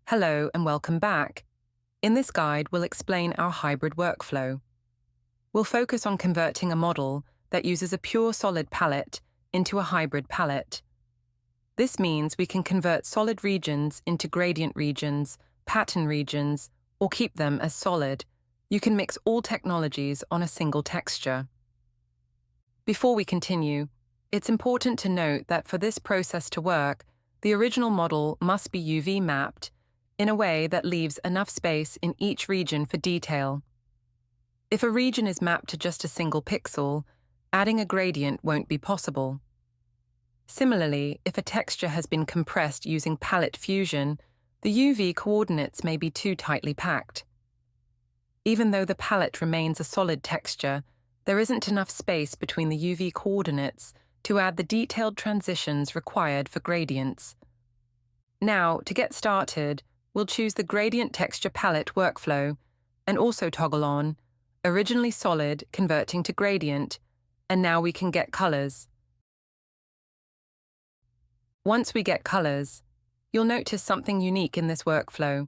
Hello and welcome back. In this guide, we'll explain our hybrid workflow. We'll focus on converting a model that uses a pure solid palette into a hybrid palette. This means we can convert solid regions into gradient regions, pattern regions, or keep them as solid. You can mix all technologies on a single texture. Before we continue, it's important to note that for this process to work, the original model must be UV mapped in a way that leaves enough space in each region for detail. If a region is mapped to just a single pixel, adding a gradient won't be possible. Similarly, if a texture has been compressed using palette fusion, the UV coordinates may be too tightly packed. Even though the palette remains a solid texture, there isn't enough space between the UV coordinates to add the detailed transitions required for gradients. Now, to get started, we'll choose the Gradient Texture Palette workflow and also toggle on Originally Solid converting to Gradient, and now we can get colors. Once we get colors, you'll notice something unique in this workflow.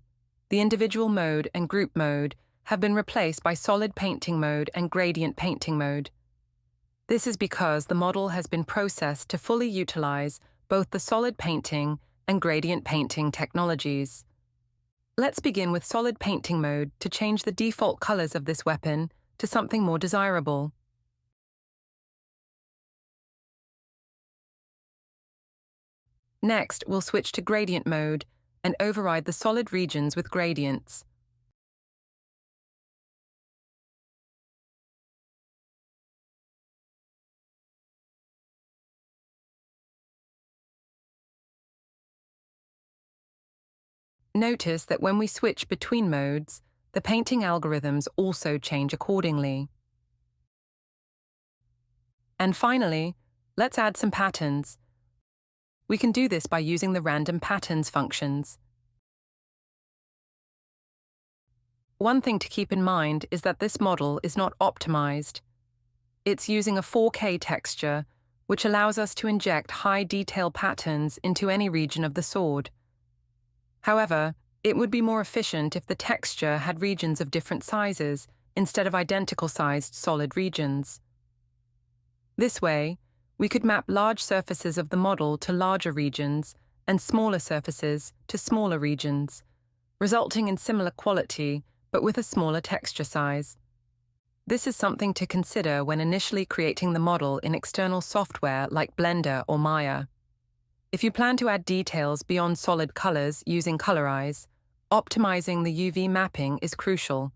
The individual mode and group mode have been replaced by Solid Painting mode and Gradient Painting mode. This is because the model has been processed to fully utilize both the Solid Painting and Gradient Painting technologies. Let's begin with Solid Painting mode to change the default colors of this weapon to something more desirable. Next, we'll switch to Gradient mode and override the solid regions with gradients. Notice that when we switch between modes, the painting algorithms also change accordingly. And finally, let's add some patterns. We can do this by using the random patterns functions. One thing to keep in mind is that this model is not optimized. It's using a 4K texture, which allows us to inject high detail patterns into any region of the sword. However, it would be more efficient if the texture had regions of different sizes instead of identical-sized solid regions. This way, we could map large surfaces of the model to larger regions and smaller surfaces to smaller regions, resulting in similar quality but with a smaller texture size. This is something to consider when initially creating the model in external software like Blender or Maya. If you plan to add details beyond solid colors using Colorize, optimizing the UV mapping is crucial.